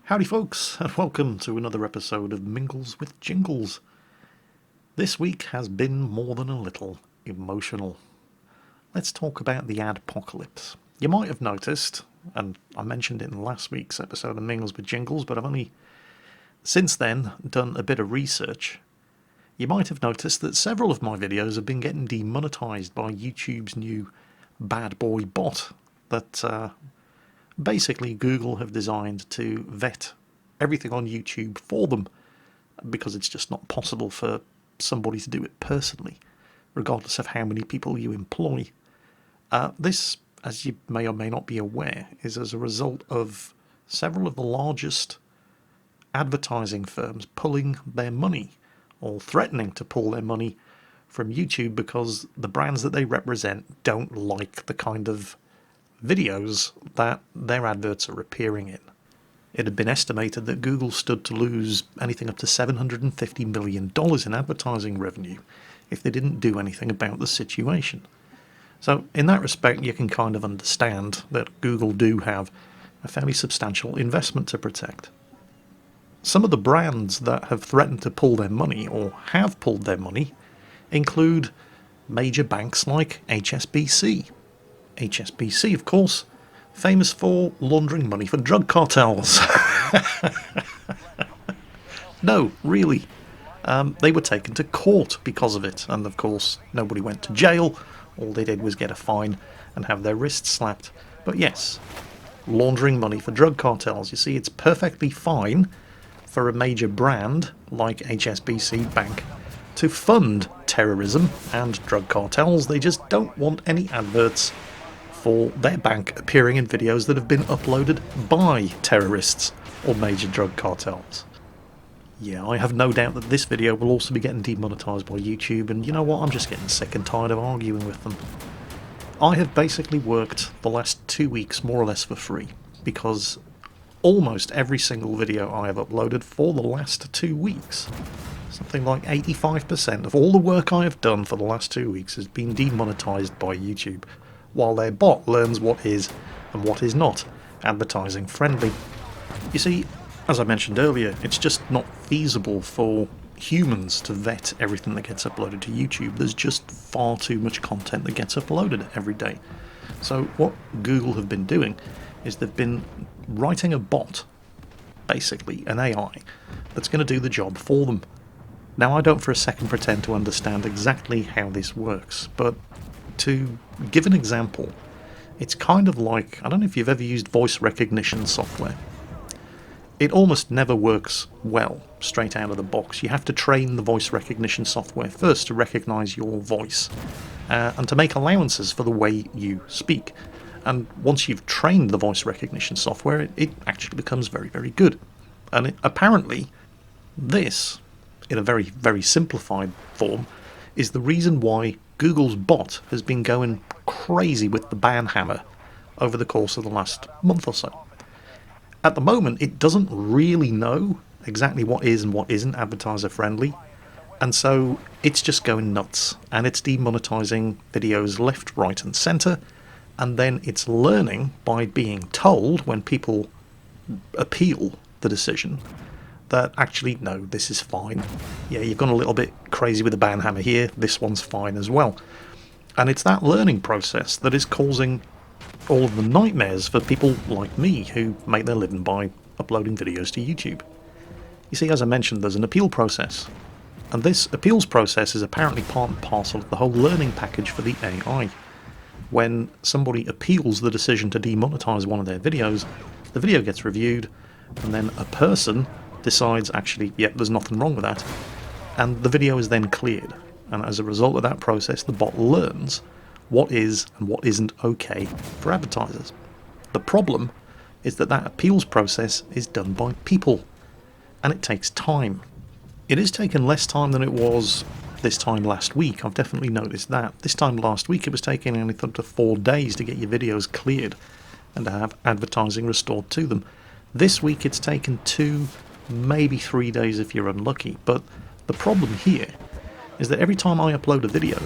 Howdy folks, and welcome to another episode of Mingles with Jingles. This week has been more than a little emotional. Let's talk about the adpocalypse. You might have noticed, and I mentioned it in last week's episode of Mingles with Jingles, but I've only since then done a bit of research. You might have noticed that several of my videos have been getting demonetized by YouTube's new bad boy bot that basically Google have designed to vet everything on YouTube for them, because it's just not possible for somebody to do it personally, regardless of how many people you employ. This, as you may or may not be aware, is as a result of several of the largest advertising firms pulling their money, or threatening to pull their money from YouTube, because the brands that they represent don't like the kind of videos that their adverts are appearing in. It had been estimated that Google stood to lose anything up to $750 million in advertising revenue if they didn't do anything about the situation. So in that respect, you can kind of understand that Google do have a fairly substantial investment to protect. Some of the brands that have threatened to pull their money, or have pulled their money, include major banks like HSBC. HSBC, of course, famous for laundering money for drug cartels. No, really. They were taken to court because of it, and of course nobody went to jail. All they did was get a fine and have their wrists slapped. But yes, laundering money for drug cartels. You see, it's perfectly fine for a major brand like HSBC Bank to fund terrorism and drug cartels. They just don't want any adverts for their bank appearing in videos that have been uploaded by terrorists or major drug cartels. Yeah, I have no doubt that this video will also be getting demonetized by YouTube, and you know what, I'm just getting sick and tired of arguing with them. I have basically worked the last 2 weeks more or less for free, because almost every single video I have uploaded for the last 2 weeks, something like 85% of all the work I have done for the last 2 weeks has been demonetized by YouTube, while their bot learns what is and what is not advertising friendly. You see, as I mentioned earlier, it's just not feasible for humans to vet everything that gets uploaded to YouTube. There's just far too much content that gets uploaded every day. So what Google have been doing is they've been writing a bot, basically an AI, that's going to do the job for them. Now, I don't for a second pretend to understand exactly how this works, but to give an example, it's kind of like, I don't know if you've ever used voice recognition software. It almost never works well straight out of the box. You have to train the voice recognition software first to recognize your voice and to make allowances for the way you speak. And once you've trained the voice recognition software, it actually becomes very, very good. And apparently, this, in a very, very simplified form, is the reason why Google's bot has been going crazy with the ban hammer over the course of the last month or so. At the moment, it doesn't really know exactly what is and what isn't advertiser friendly, and so it's just going nuts, and it's demonetizing videos left, right and centre, and then it's learning by being told when people appeal the decision that actually, no, this is fine. Yeah, you've gone a little bit crazy with the ban hammer here, this one's fine as well. And it's that learning process that is causing all of the nightmares for people like me who make their living by uploading videos to YouTube. You see, as I mentioned, there's an appeal process. And this appeals process is apparently part and parcel of the whole learning package for the AI. When somebody appeals the decision to demonetize one of their videos, the video gets reviewed, and then a person decides, actually, yep, there's nothing wrong with that, and the video is then cleared. And as a result of that process, the bot learns what is and what isn't okay for advertisers. The problem is that that appeals process is done by people, and it takes time. It has taken less time than it was this time last week. I've definitely noticed that. This time last week, it was taking anything up to 4 days to get your videos cleared and to have advertising restored to them. This week, it's taken 2, maybe 3 days if you're unlucky. But the problem here is that every time I upload a video,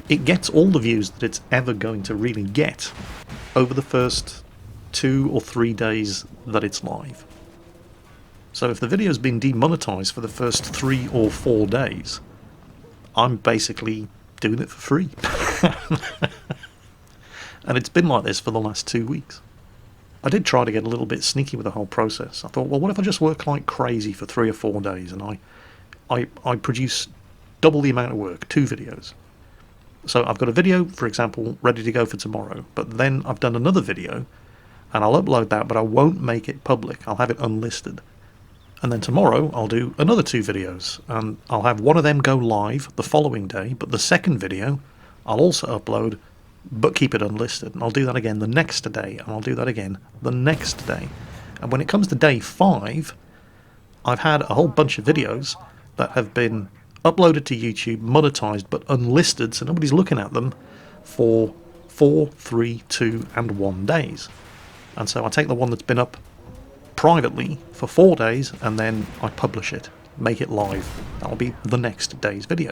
it gets all the views that it's ever going to really get over the first 2 or 3 days that it's live. So if the video's been demonetized for the first 3 or 4 days, I'm basically doing it for free. And it's been like this for the last 2 weeks. I did try to get a little bit sneaky with the whole process. I thought, well, what if I just work like crazy for 3 or 4 days and I produce double the amount of work, 2 videos. So I've got a video, for example, ready to go for tomorrow, but then I've done another video and I'll upload that, but I won't make it public. I'll have it unlisted. And then tomorrow I'll do another 2 videos and I'll have one of them go live the following day, but the second video I'll also upload but keep it unlisted. And I'll do that again the next day, and I'll do that again the next day. And when it comes to day 5, I've had a whole bunch of videos that have been uploaded to YouTube, monetized, but unlisted, so nobody's looking at them for 4, 3, 2, and 1 days. And so I take the one that's been up privately for 4 days, and then I publish it, make it live. That'll be the next day's video.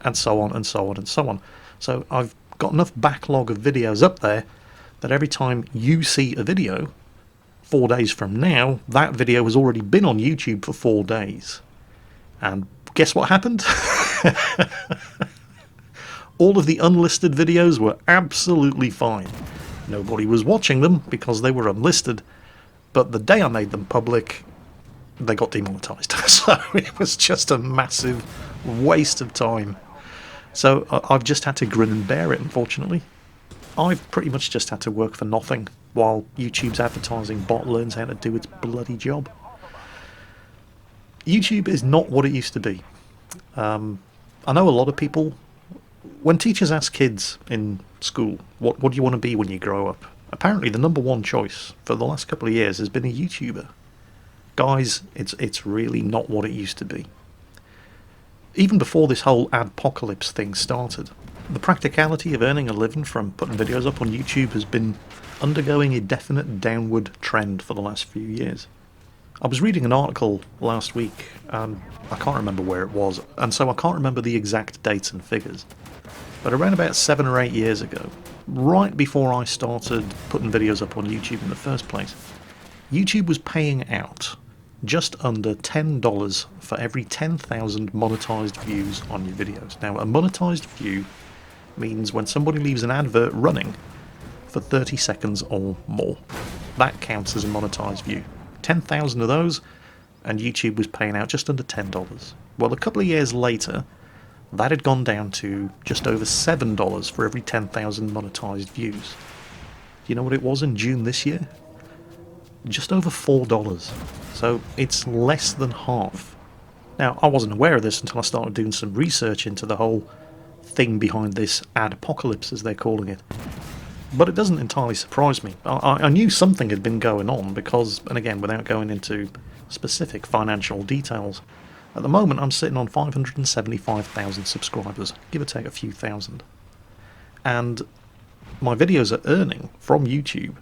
And so on, and so on, and so on. So I've got enough backlog of videos up there that every time you see a video 4 days from now, that video has already been on YouTube for 4 days. And guess what happened? All of the unlisted videos were absolutely fine. Nobody was watching them because they were unlisted, but the day I made them public, they got demonetized. So it was just a massive waste of time. So I've just had to grin and bear it, unfortunately. I've pretty much just had to work for nothing while YouTube's advertising bot learns how to do its bloody job. YouTube is not what it used to be. I know a lot of people, when teachers ask kids in school, what do you want to be when you grow up? Apparently the number one choice for the last couple of years has been a YouTuber. Guys, it's really not what it used to be. Even before this whole adpocalypse thing started, the practicality of earning a living from putting videos up on YouTube has been undergoing a definite downward trend for the last few years. I was reading an article last week, and I can't remember where it was, and so I can't remember the exact dates and figures. But around about 7 or 8 years ago, right before I started putting videos up on YouTube in the first place, YouTube was paying out just under $10 for every 10,000 monetized views on your videos. Now, a monetized view means when somebody leaves an advert running for 30 seconds or more. That counts as a monetized view. 10,000 of those, and YouTube was paying out just under $10. Well, a couple of years later, that had gone down to just over $7 for every 10,000 monetized views. Do you know what it was in June this year? Just over $4. So it's less than half. Now, I wasn't aware of this until I started doing some research into the whole thing behind this adpocalypse, as they're calling it. But it doesn't entirely surprise me. I knew something had been going on because, and again, without going into specific financial details, at the moment I'm sitting on 575,000 subscribers, give or take a few thousand. And my videos are earning from YouTube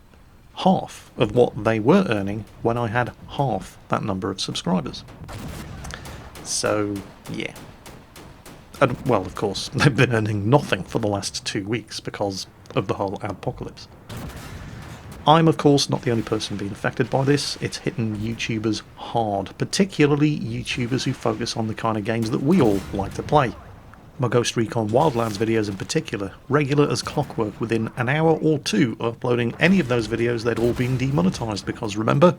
half of what they were earning when I had half that number of subscribers. So, yeah. And, well, of course, they've been earning nothing for the last 2 weeks because of the whole adpocalypse. I'm, of course, not the only person being affected by this. It's hitting YouTubers hard, particularly YouTubers who focus on the kind of games that we all like to play. My Ghost Recon Wildlands videos in particular, regular as clockwork. Within an hour or 2 of uploading any of those videos, they'd all been demonetized because, remember,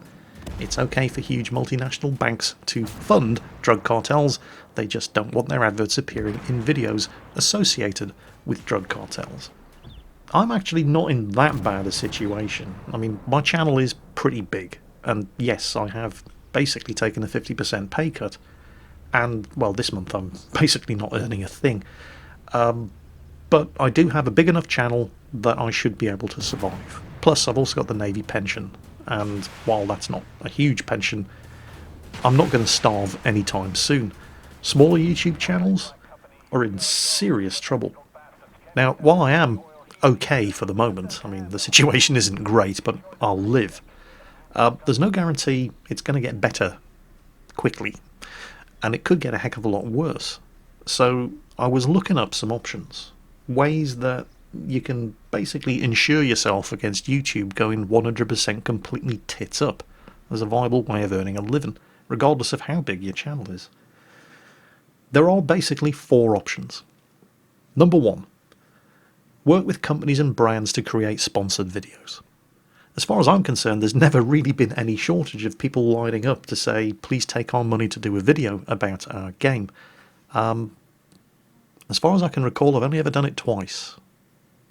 it's okay for huge multinational banks to fund drug cartels. They just don't want their adverts appearing in videos associated with drug cartels. I'm actually not in that bad a situation. I mean, my channel is pretty big, and yes, I have basically taken a 50% pay cut, and, well, this month I'm basically not earning a thing. But I do have a big enough channel that I should be able to survive. Plus, I've also got the Navy pension, and while that's not a huge pension, I'm not going to starve anytime soon. Smaller YouTube channels are in serious trouble. Now, while I am okay for the moment, I mean, the situation isn't great, but I'll live. There's no guarantee it's going to get better quickly, and it could get a heck of a lot worse. So I was looking up some options, ways that you can basically insure yourself against YouTube going 100% completely tits up. as a viable way of earning a living, regardless of how big your channel is. There are basically 4 options. Number 1, work with companies and brands to create sponsored videos. As far as I'm concerned, there's never really been any shortage of people lining up to say, please take our money to do a video about our game. As far as I can recall, I've only ever done it twice.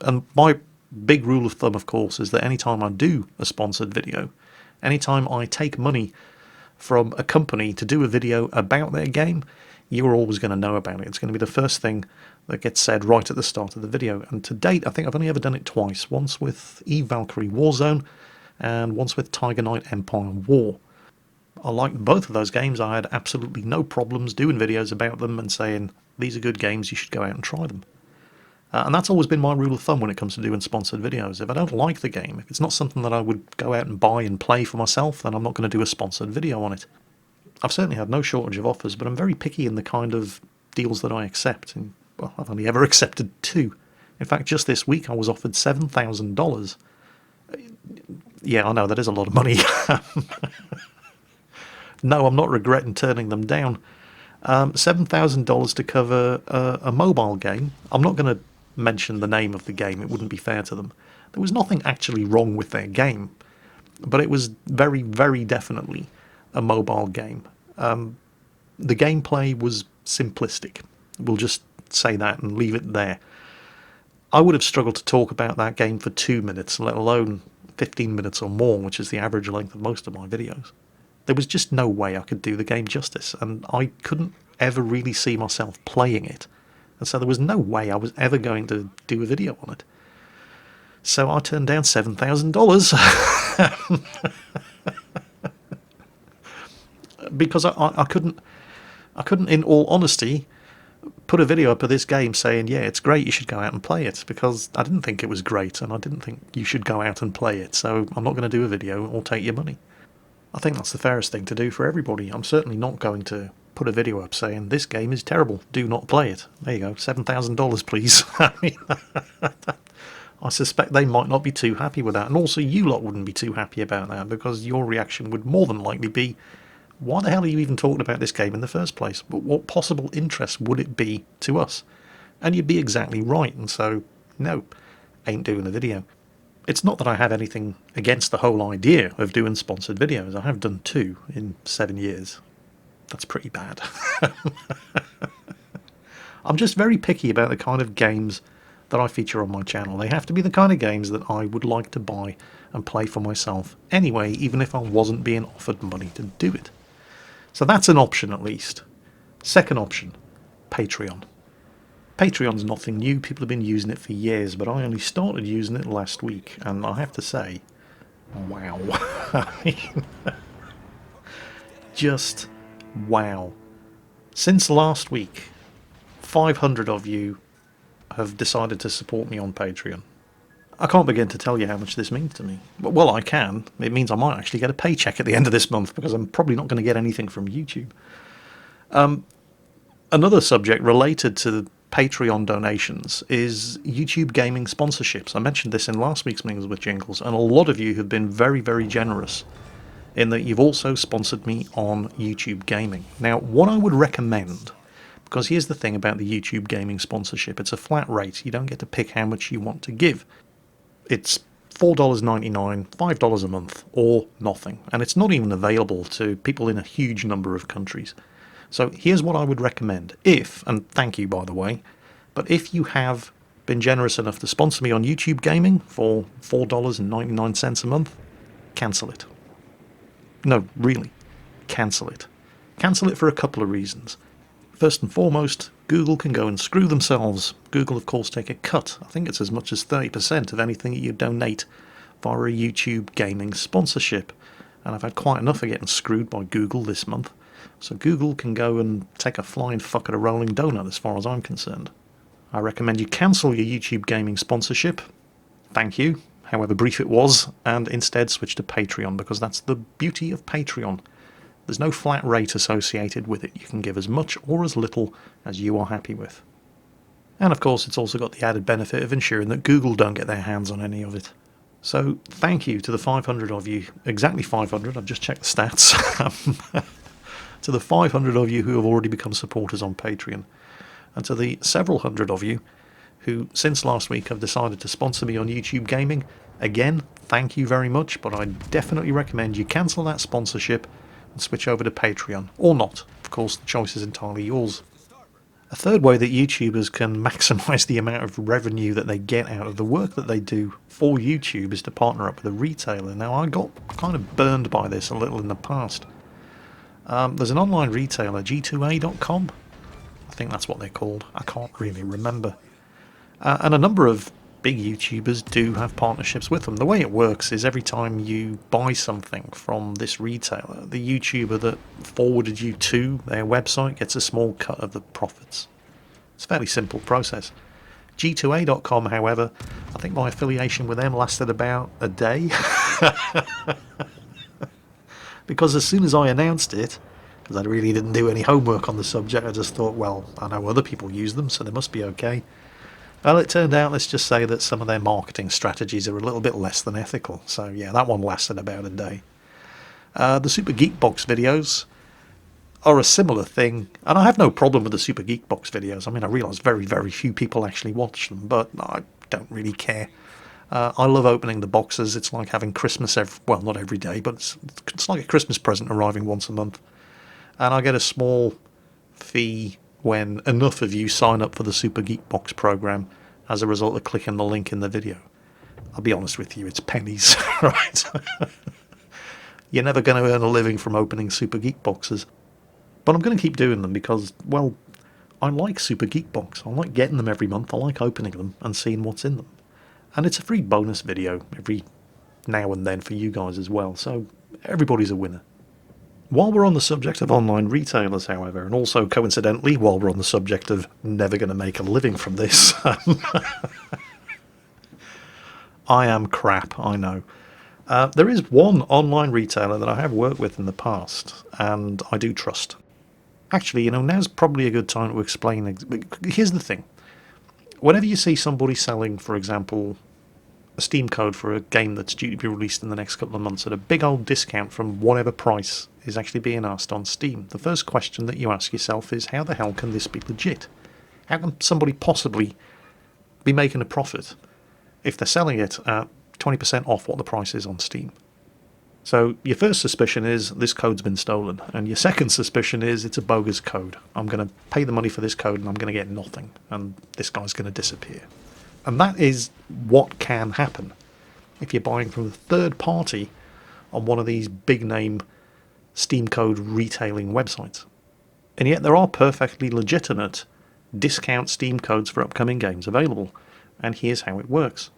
And my big rule of thumb, of course, is that anytime I do a sponsored video, anytime I take money from a company to do a video about their game, you're always going to know about it. It's going to be the first thing that gets said right at the start of the video. And to date, I think I've only ever done it twice. Once with Valkyrie Warzone and once with Tiger Knight Empire War. I liked both of those games. I had absolutely no problems doing videos about them and saying, these are good games, you should go out and try them. And that's always been my rule of thumb when it comes to doing sponsored videos. If I don't like the game, if it's not something that I would go out and buy and play for myself, then I'm not going to do a sponsored video on it. I've certainly had no shortage of offers, but I'm very picky in the kind of deals that I accept. And, well, I've only ever accepted 2. In fact, just this week I was offered $7,000. Yeah, I know, that is a lot of money. No, I'm not regretting turning them down. $7,000 to cover a mobile game. I'm not going to mention the name of the game, it wouldn't be fair to them. There was nothing actually wrong with their game, but it was very, very definitely a mobile game. The gameplay was simplistic. We'll just say that and leave it there. I would have struggled to talk about that game for 2 minutes, let alone 15 minutes or more, which is the average length of most of my videos. There was just no way I could do the game justice, and I couldn't ever really see myself playing it. And so there was no way I was ever going to do a video on it. So I turned down $7,000 because I couldn't, in all honesty, put a video up of this game saying, yeah, it's great, you should go out and play it, because I didn't think it was great, and I didn't think you should go out and play it, so I'm not going to do a video or take your money. I think that's the fairest thing to do for everybody. I'm certainly not going to put a video up saying, this game is terrible, do not play it. There you go, $7,000 please. I suspect they might not be too happy with that, and also you lot wouldn't be too happy about that, because your reaction would more than likely be, why the hell are you even talking about this game in the first place? But what possible interest would it be to us? And you'd be exactly right, and so, no, ain't doing a video. It's not that I have anything against the whole idea of doing sponsored videos. I have done 2 in 7 years. That's pretty bad. I'm just very picky about the kind of games that I feature on my channel. They have to be the kind of games that I would like to buy and play for myself anyway, even if I wasn't being offered money to do it. So that's an option at least. Second option, Patreon. Patreon's nothing new, people have been using it for years, but I only started using it last week, and I have to say, wow. Just wow. Since last week, 500 of you have decided to support me on Patreon. I can't begin to tell you how much this means to me. Well, I can. It means I might actually get a paycheck at the end of this month, because I'm probably not going to get anything from YouTube. Another subject related to Patreon donations is YouTube gaming sponsorships. I mentioned this in last week's Mingles with Jingles, and a lot of you have been very, very generous in that you've also sponsored me on YouTube gaming. Now, what I would recommend, because here's the thing about the YouTube gaming sponsorship, it's a flat rate. You don't get to pick how much you want to give. It's $4.99, $5 a month, or nothing. And it's not even available to people in a huge number of countries. So here's what I would recommend. If, and thank you by the way, but if you have been generous enough to sponsor me on YouTube Gaming for $4.99 a month, cancel it. No, really, cancel it. Cancel it for a couple of reasons. First and foremost, Google can go and screw themselves. Google, of course, take a cut. I think it's as much as 30% of anything that you donate via a YouTube gaming sponsorship. And I've had quite enough of getting screwed by Google this month. So Google can go and take a flying fuck at a rolling donut as far as I'm concerned. I recommend you cancel your YouTube gaming sponsorship. Thank you, however brief it was, and instead switch to Patreon, because that's the beauty of Patreon. There's no flat rate associated with it. You can give as much or as little as you are happy with. And of course, it's also got the added benefit of ensuring that Google don't get their hands on any of it. So thank you to the 500 of you, exactly 500, I've just checked the stats, to the 500 of you who have already become supporters on Patreon, and to the several hundred of you who, since last week, have decided to sponsor me on YouTube Gaming. Again, thank you very much, but I definitely recommend you cancel that sponsorship and switch over to Patreon, or not. Of course, the choice is entirely yours. A third way that YouTubers can maximise the amount of revenue that they get out of the work that they do for YouTube is to partner up with a retailer. Now, I got kind of burned by this a little in the past. There's an online retailer, G2A.com. I think that's what they're called. I can't really remember. And a number of big YouTubers do have partnerships with them. The way it works is every time you buy something from this retailer, the YouTuber that forwarded you to their website gets a small cut of the profits. It's a fairly simple process. G2A.com, however, I think my affiliation with them lasted about a day. Because as soon as I announced it, because I really didn't do any homework on the subject, I just thought, well, I know other people use them, so they must be okay. Well, it turned out, let's just say that some of their marketing strategies are a little bit less than ethical. So yeah, that one lasted about a day. The Super Geekbox videos are a similar thing, and I have no problem with the Super Geekbox videos. I mean, I realise very, very few people actually watch them, but I don't really care. I love opening the boxes. It's like having Christmas well, not every day, but it's like a Christmas present arriving once a month. And I get a small fee when enough of you sign up for the Super Geekbox program as a result of clicking the link in the video. I'll be honest with you, it's pennies, right? You're never going to earn a living from opening Super Geekboxes. But I'm going to keep doing them because, well, I like Super Geekbox. I like getting them every month. I like opening them and seeing what's in them. And it's a free bonus video every now and then for you guys as well, so everybody's a winner. While we're on the subject of online retailers, however, and also coincidentally while we're on the subject of never going to make a living from this, I am crap, I know. There is one online retailer that I have worked with in the past, and I do trust. Actually, now's probably a good time to explain. Here's the thing. Whenever you see somebody selling, for example, a Steam code for a game that's due to be released in the next couple of months at a big old discount from whatever price is actually being asked on Steam, the first question that you ask yourself is, how the hell can this be legit? How can somebody possibly be making a profit if they're selling it at 20% off what the price is on Steam? So your first suspicion is this code's been stolen, and your second suspicion is it's a bogus code. I'm going to pay the money for this code and I'm going to get nothing, and this guy's going to disappear. And that is what can happen if you're buying from a third party on one of these big name Steam code retailing websites. And yet there are perfectly legitimate discount Steam codes for upcoming games available. And here's how it works.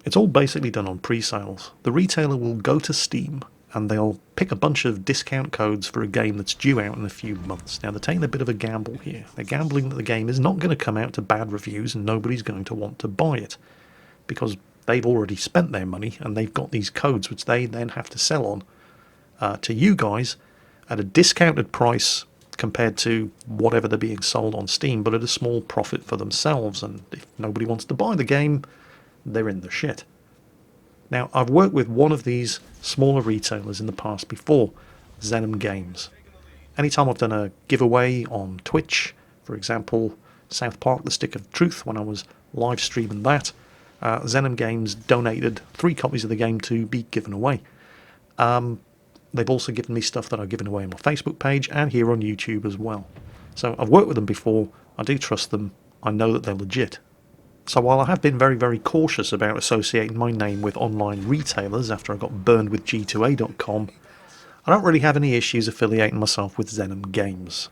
It's all basically done on pre-sales. The retailer will go to Steam and they'll pick a bunch of discount codes for a game that's due out in a few months. Now, they're taking a bit of a gamble here. They're gambling that the game is not going to come out to bad reviews and nobody's going to want to buy it because they've already spent their money and they've got these codes which they then have to sell on to you guys at a discounted price compared to whatever they're being sold on Steam, but at a small profit for themselves. And if nobody wants to buy the game, they're in the shit. Now, I've worked with one of these smaller retailers in the past before, Zenom Games. Anytime I've done a giveaway on Twitch, for example, South Park, The Stick of Truth, when I was live streaming that, Zenom Games donated 3 copies of the game to be given away. They've also given me stuff that I've given away on my Facebook page and here on YouTube as well. So I've worked with them before, I do trust them, I know that they're legit. So while I have been very, very cautious about associating my name with online retailers after I got burned with G2A.com, I don't really have any issues affiliating myself with Zenom Games.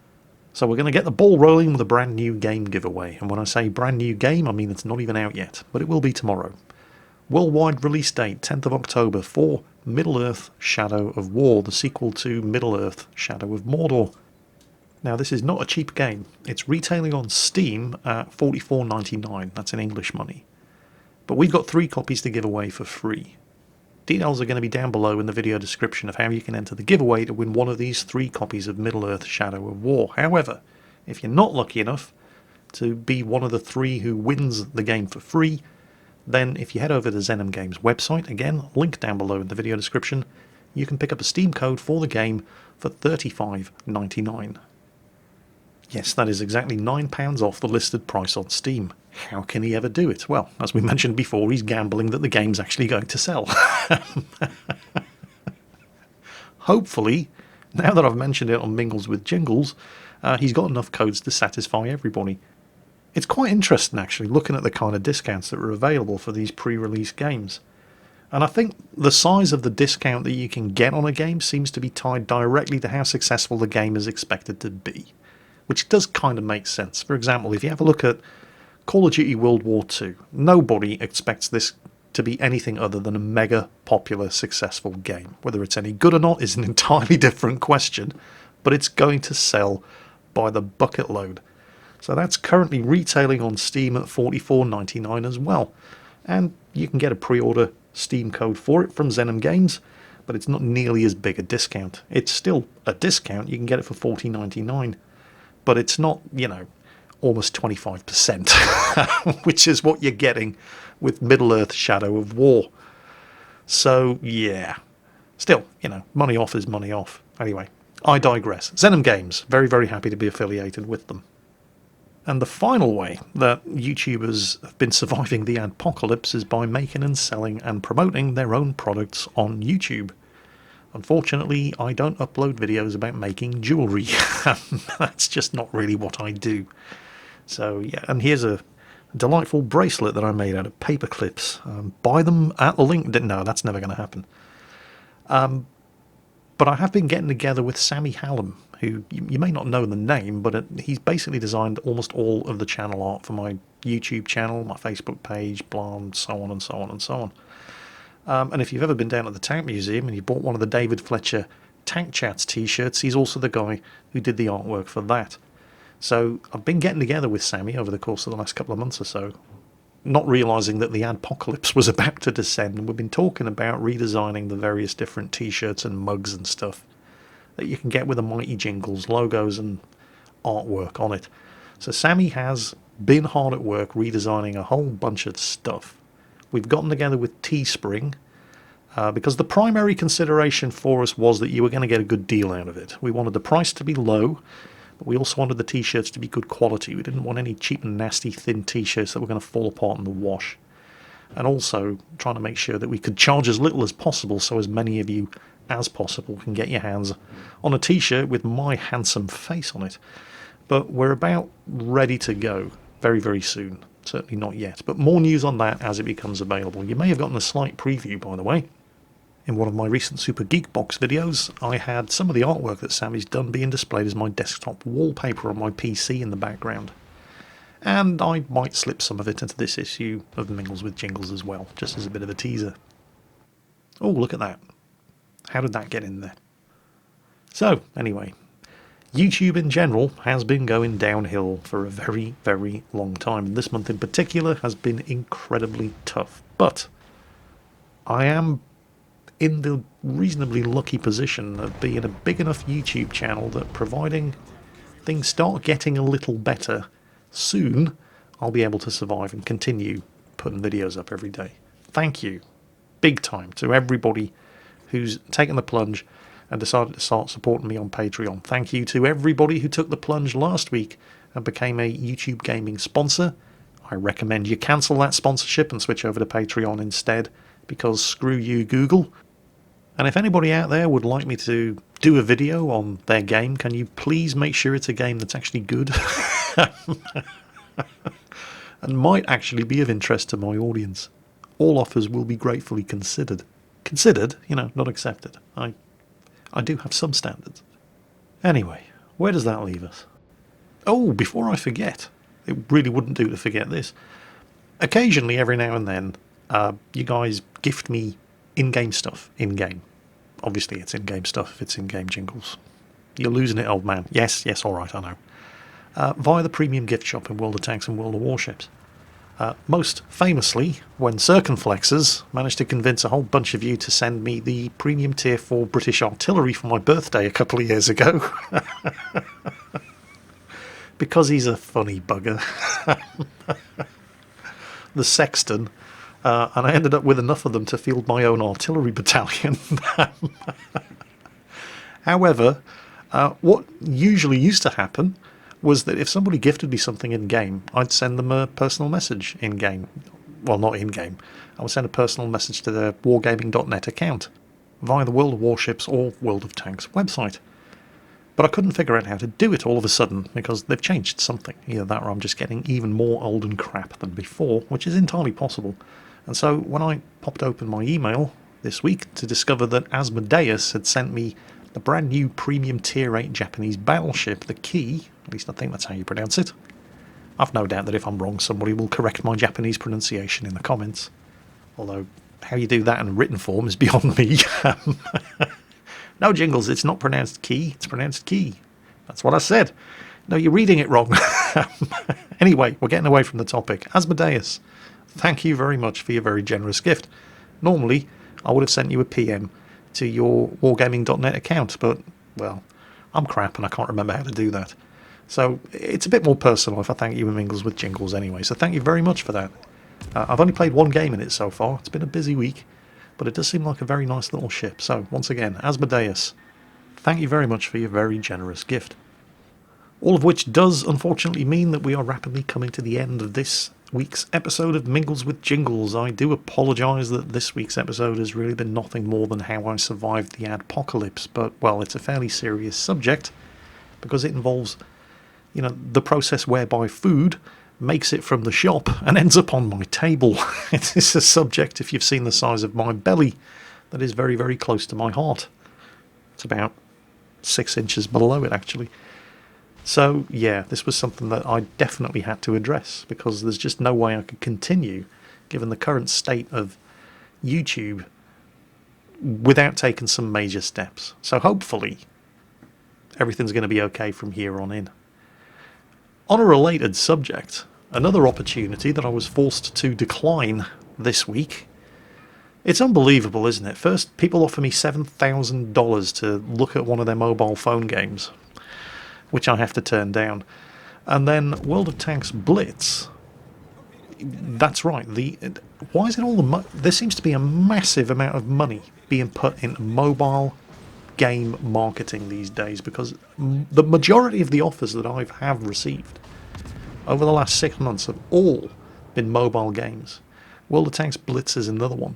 So we're going to get the ball rolling with a brand new game giveaway. And when I say brand new game, I mean it's not even out yet, but it will be tomorrow. Worldwide release date, 10th of October for Middle-earth: Shadow of War, the sequel to Middle-earth: Shadow of Mordor. Now, this is not a cheap game. It's retailing on Steam at $44.99. That's in English money. But we've got 3 copies to give away for free. Details are going to be down below in the video description of how you can enter the giveaway to win one of these 3 copies of Middle-earth: Shadow of War. However, if you're not lucky enough to be one of the 3 who wins the game for free, then if you head over to Zenem Games website, again, link down below in the video description, you can pick up a Steam code for the game for $35.99. Yes, that is exactly £9 off the listed price on Steam. How can he ever do it? Well, as we mentioned before, he's gambling that the game's actually going to sell. Hopefully, now that I've mentioned it on Mingles with Jingles, he's got enough codes to satisfy everybody. It's quite interesting, actually, looking at the kind of discounts that are available for these pre-release games. And I think the size of the discount that you can get on a game seems to be tied directly to how successful the game is expected to be. Which does kind of make sense. For example, if you have a look at Call of Duty World War II, nobody expects this to be anything other than a mega popular, successful game. Whether it's any good or not is an entirely different question, but it's going to sell by the bucket load. So that's currently retailing on Steam at $44.99 as well. And you can get a pre-order Steam code for it from Zenem Games, but it's not nearly as big a discount. It's still a discount, you can get it for $40.99. But it's not, you know, almost 25%, which is what you're getting with Middle-earth Shadow of War. So, yeah. Still, you know, money off is money off. Anyway, I digress. Zenem Games, very, very happy to be affiliated with them. And the final way that YouTubers have been surviving the adpocalypse is by making and selling and promoting their own products on YouTube. Unfortunately, I don't upload videos about making jewellery. That's just not really what I do. So, yeah, and here's a delightful bracelet that I made out of paper clips. Buy them at the link. No, that's never going to happen. But I have been getting together with Sammy Hallam, who you may not know the name, but he's basically designed almost all of the channel art for my YouTube channel, my Facebook page, blah, and so on and so on and so on. And if you've ever been down at the Tank Museum and you bought one of the David Fletcher Tank Chats t-shirts, he's also the guy who did the artwork for that. So I've been getting together with Sammy over the course of the last couple of months or so, not realising that the adpocalypse was about to descend, and we've been talking about redesigning the various different t-shirts and mugs and stuff that you can get with the Mighty Jingles logos and artwork on it. So Sammy has been hard at work redesigning a whole bunch of stuff. We've gotten together with Teespring because the primary consideration for us was that you were going to get a good deal out of it. We wanted the price to be low, but we also wanted the t-shirts to be good quality. We didn't want any cheap and nasty thin t-shirts that were going to fall apart in the wash. And also trying to make sure that we could charge as little as possible so as many of you as possible can get your hands on a t-shirt with my handsome face on it. But we're about ready to go very, very soon. Certainly not yet, but more news on that as it becomes available. You may have gotten a slight preview, by the way. In one of my recent Super Geek Box videos, I had some of the artwork that Sammy's done being displayed as my desktop wallpaper on my PC in the background. And I might slip some of it into this issue of Mingles with Jingles as well, just as a bit of a teaser. Oh, look at that. How did that get in there? So, anyway, YouTube in general has been going downhill for a very, very long time. And this month in particular has been incredibly tough. But I am in the reasonably lucky position of being a big enough YouTube channel that providing things start getting a little better soon, I'll be able to survive and continue putting videos up every day. Thank you, big time, to everybody who's taken the plunge and decided to start supporting me on Patreon. Thank you to everybody who took the plunge last week and became a YouTube gaming sponsor. I recommend you cancel that sponsorship and switch over to Patreon instead, because screw you, Google. And if anybody out there would like me to do a video on their game, can you please make sure it's a game that's actually good and might actually be of interest to my audience? All offers will be gratefully considered. Considered, you know, not accepted. I do have some standards. Anyway, where does that leave us? Oh, before I forget, it really wouldn't do to forget this. Occasionally, every now and then, you guys gift me in-game stuff, in-game. Obviously, it's in-game stuff if it's in-game jingles. You're losing it, old man. Yes, alright, I know. Via the premium gift shop in World of Tanks and World of Warships. Most famously, when Circumflexers managed to convince a whole bunch of you to send me the premium tier 4 British artillery for my birthday a couple of years ago. Because he's a funny bugger. The Sexton and I ended up with enough of them to field my own artillery battalion. However, what usually used to happen was that if somebody gifted me something in-game, I'd send them a personal message in-game. Well, not in-game. I would send a personal message to their wargaming.net account via the World of Warships or World of Tanks website. But I couldn't figure out how to do it all of a sudden because they've changed something. Either that or I'm just getting even more old and crap than before, which is entirely possible. And so when I popped open my email this week to discover that Asmodeus had sent me the brand new premium tier 8 Japanese battleship, the Key, at least I think that's how you pronounce it. I've no doubt that if I'm wrong, somebody will correct my Japanese pronunciation in the comments. Although, how you do that in written form is beyond me. No, Jingles, it's not pronounced key, it's pronounced key. That's what I said. No, you're reading it wrong. Anyway, we're getting away from the topic. Asmodeus, thank you very much for your very generous gift. Normally, I would have sent you a PM to your wargaming.net account, but, well, I'm crap and I can't remember how to do that. So it's a bit more personal if I thank you and Mingles with Jingles anyway, so thank you very much for that. I've only played one game in it so far. It's been a busy week, but it does seem like a very nice little ship. So, once again, Asmodeus, thank you very much for your very generous gift. All of which does, unfortunately, mean that we are rapidly coming to the end of this week's episode of Mingles with Jingles. I do apologise that this week's episode has really been nothing more than how I survived the adpocalypse, but, well, it's a fairly serious subject, because it involves, you know, the process whereby food makes it from the shop and ends up on my table. It is a subject, if you've seen the size of my belly, that is very, very close to my heart. It's about 6 inches below it, actually. So, yeah, this was something that I definitely had to address, because there's just no way I could continue, given the current state of YouTube, without taking some major steps. So hopefully, everything's going to be okay from here on in. On a related subject, another opportunity that I was forced to decline this week. It's unbelievable, isn't it? First, people offer me $7,000 to look at one of their mobile phone games, which I have to turn down. And then World of Tanks Blitz. That's right. Why is it all the there seems to be a massive amount of money being put into mobile game marketing these days, because the majority of the offers that I have received over the last 6 months have all been mobile games. World of Tanks Blitz is another one.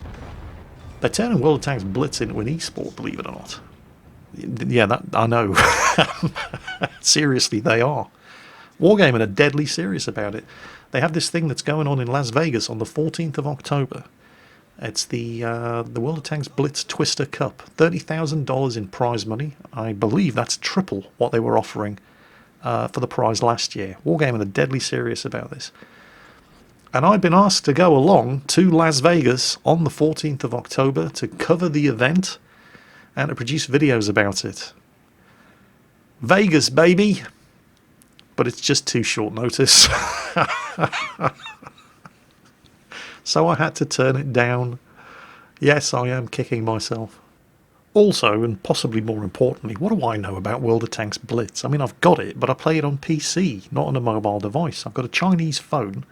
They're turning World of Tanks Blitz into an esport, believe it or not. Yeah, that I know. Seriously, they are. Wargaming are deadly serious about it. They have this thing that's going on in Las Vegas on the 14th of October. It's the World of Tanks Blitz Twister Cup. $30,000 in prize money. I believe that's triple what they were offering for the prize last year. Wargaming are deadly serious about this. And I'd been asked to go along to Las Vegas on the 14th of October to cover the event and to produce videos about it. Vegas, baby! But it's just too short notice. So I had to turn it down. Yes, I am kicking myself. Also, and possibly more importantly, what do I know about World of Tanks Blitz? I mean, I've got it, but I play it on PC, not on a mobile device. I've got a Chinese phone,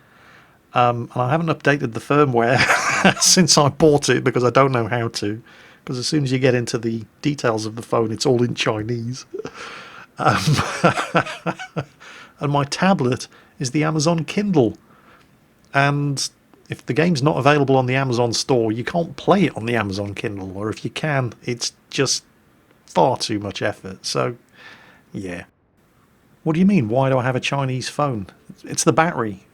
and I haven't updated the firmware since I bought it, because I don't know how to. Because as soon as you get into the details of the phone, it's all in Chinese. And my tablet is the Amazon Kindle. And if the game's not available on the Amazon store, you can't play it on the Amazon Kindle. Or if you can, it's just far too much effort. So, yeah. What do you mean? Why do I have a Chinese phone? It's the battery.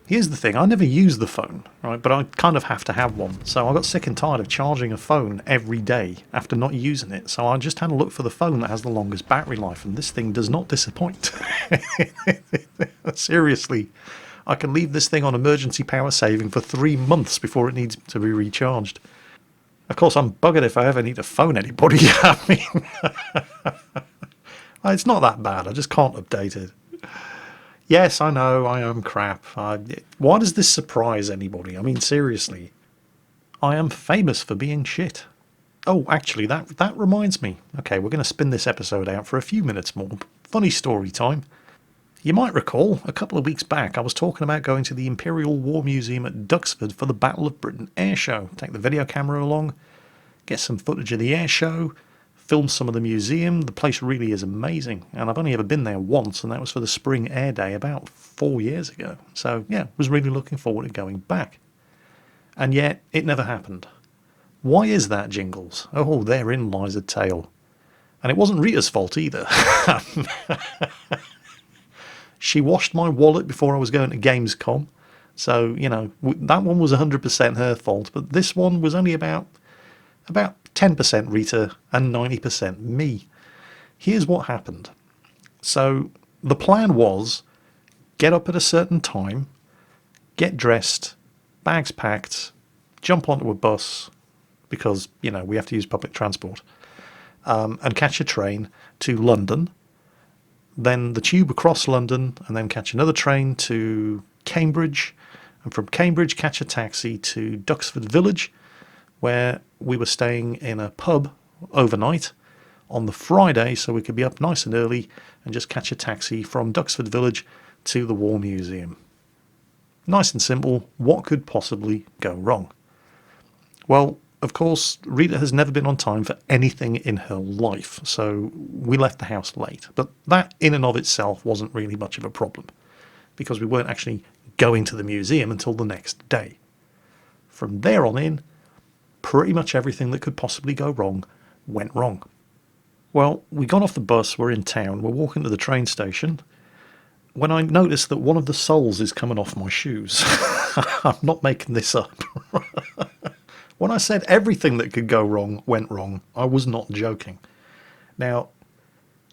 Here's the thing, I never use the phone, right? But I kind of have to have one. So I got sick and tired of charging a phone every day after not using it. So I just had to look for the phone that has the longest battery life, and this thing does not disappoint. Seriously, I can leave this thing on emergency power saving for 3 months before it needs to be recharged. Of course, I'm buggered if I ever need to phone anybody. I mean, it's not that bad, I just can't update it. Yes, I know, I am crap. Why does this surprise anybody? I mean, seriously. I am famous for being shit. Oh, actually, that reminds me. Okay, we're going to spin this episode out for a few minutes more. Funny story time. You might recall, a couple of weeks back, I was talking about going to the Imperial War Museum at Duxford for the Battle of Britain air show. Take the video camera along, get some footage of the air show, film some of the museum. The place really is amazing, and I've only ever been there once, and that was for the Spring Air Day about 4 years ago. So yeah, was really looking forward to going back. And yet, it never happened. Why is that, Jingles? Oh, therein lies a tale. And it wasn't Rita's fault either. She washed my wallet before I was going to Gamescom. So, you know, that one was 100% her fault. But this one was only about 10% Rita and 90% me. Here's what happened. So the plan was get up at a certain time, get dressed, bags packed, jump onto a bus, because, you know, we have to use public transport, and catch a train to London, then the tube across London, and then catch another train to Cambridge, and from Cambridge catch a taxi to Duxford Village, where we were staying in a pub overnight on the Friday, so we could be up nice and early and just catch a taxi from Duxford Village to the War Museum. Nice and simple. What could possibly go wrong? Well, of course, Rita has never been on time for anything in her life, so we left the house late. But that in and of itself wasn't really much of a problem, because we weren't actually going to the museum until the next day. From there on in, pretty much everything that could possibly go wrong went wrong. Well, we got off the bus, we're in town, we're walking to the train station, when I noticed that one of the soles is coming off my shoes. I'm not making this up. When I said everything that could go wrong went wrong, I was not joking. Now,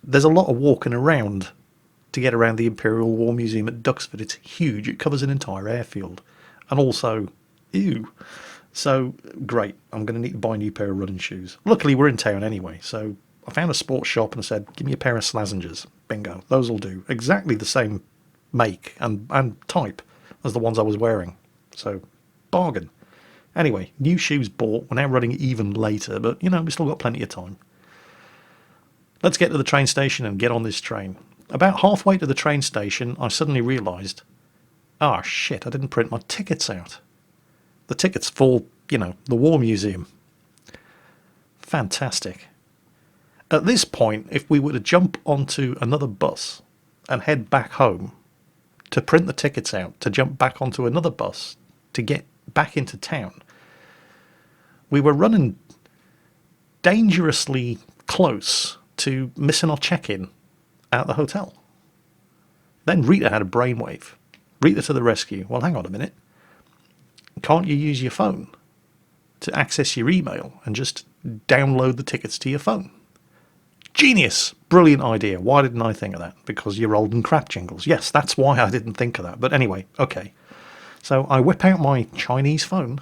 there's a lot of walking around to get around the Imperial War Museum at Duxford. It's huge. It covers an entire airfield. And also, ew. So, great. I'm going to need to buy a new pair of running shoes. Luckily, we're in town anyway. So, I found a sports shop and I said, give me a pair of Slazengers. Bingo. Those will do. Exactly the same make and type as the ones I was wearing. So, bargain. Anyway, new shoes bought. We're now running even later, but, you know, we've still got plenty of time. Let's get to the train station and get on this train. About halfway to the train station, I suddenly realised, ah, shit, I didn't print my tickets out. The tickets for, you know, the War Museum. Fantastic. At this point, if we were to jump onto another bus and head back home to print the tickets out, to jump back onto another bus to get back into town, we were running dangerously close to missing our check-in at the hotel. Then Rita had a brainwave. Rita to the rescue. Well, hang on a minute. Can't you use your phone to access your email and just download the tickets to your phone? Genius! Brilliant idea. Why didn't I think of that? Because you're old and crap, Jingles. Yes, that's why I didn't think of that. But anyway, okay. So I whip out my Chinese phone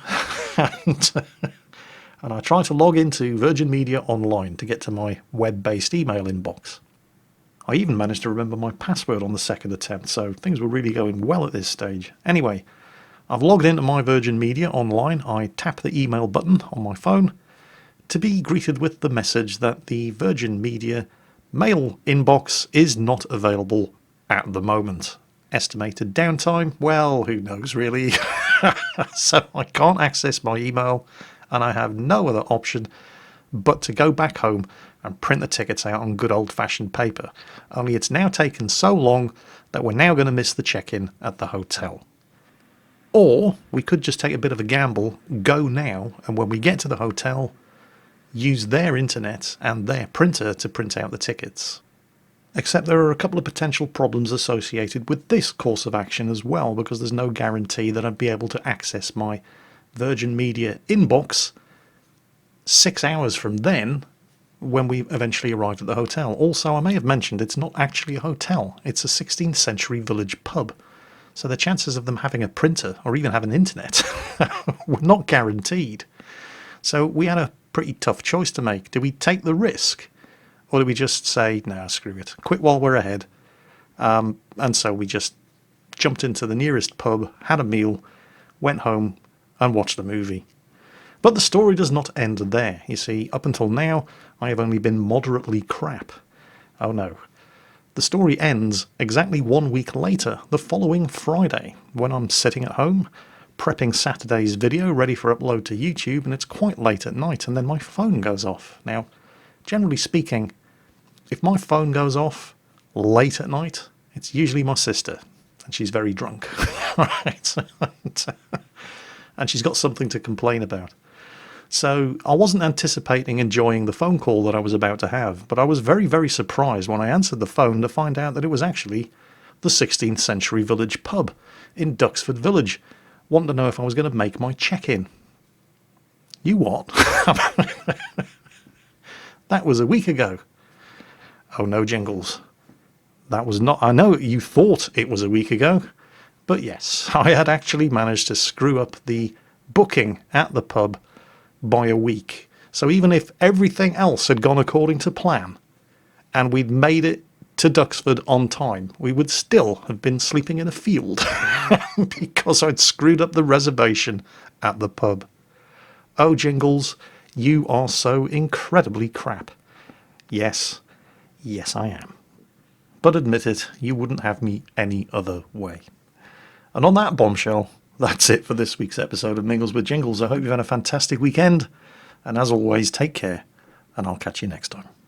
and I try to log into Virgin Media Online to get to my web-based email inbox. I even managed to remember my password on the second attempt, so things were really going well at this stage. Anyway, I've logged into my Virgin Media Online. I tap the email button on my phone to be greeted with the message that the Virgin Media mail inbox is not available at the moment. Estimated downtime? Well, who knows really. So I can't access my email and I have no other option but to go back home and print the tickets out on good old-fashioned paper. Only it's now taken so long that we're now going to miss the check-in at the hotel. Or we could just take a bit of a gamble, go now, and when we get to the hotel, use their internet and their printer to print out the tickets. Except there are a couple of potential problems associated with this course of action as well, because there's no guarantee that I'd be able to access my Virgin Media inbox 6 hours from then when we eventually arrived at the hotel. Also, I may have mentioned it's not actually a hotel, it's a 16th century village pub. So the chances of them having a printer or even having internet were not guaranteed. So we had a pretty tough choice to make. Do we take the risk? Or do we just say, nah, screw it, quit while we're ahead? And so we just jumped into the nearest pub, had a meal, went home and watched a movie. But the story does not end there. You see, up until now, I have only been moderately crap. Oh no. The story ends exactly 1 week later, the following Friday, when I'm sitting at home, prepping Saturday's video ready for upload to YouTube, and it's quite late at night, and then my phone goes off. Now, generally speaking, if my phone goes off late at night, it's usually my sister, and she's very drunk, right? And she's got something to complain about. So I wasn't anticipating enjoying the phone call that I was about to have, but I was very, very surprised when I answered the phone to find out that it was actually the 16th century village pub in Duxford Village, wanting to know if I was going to make my check-in. You what? That was a week ago. Oh no, Jingles. That was not... I know you thought it was a week ago, but yes, I had actually managed to screw up the booking at the pub by a week. So even if everything else had gone according to plan and we'd made it to Duxford on time, we would still have been sleeping in a field because I'd screwed up the reservation at the pub. Oh, Jingles, you are so incredibly crap. Yes, yes I am. But admit it, you wouldn't have me any other way. And on that bombshell, that's it for this week's episode of Mingles with Jingles. I hope you've had a fantastic weekend. And as always, take care, and I'll catch you next time.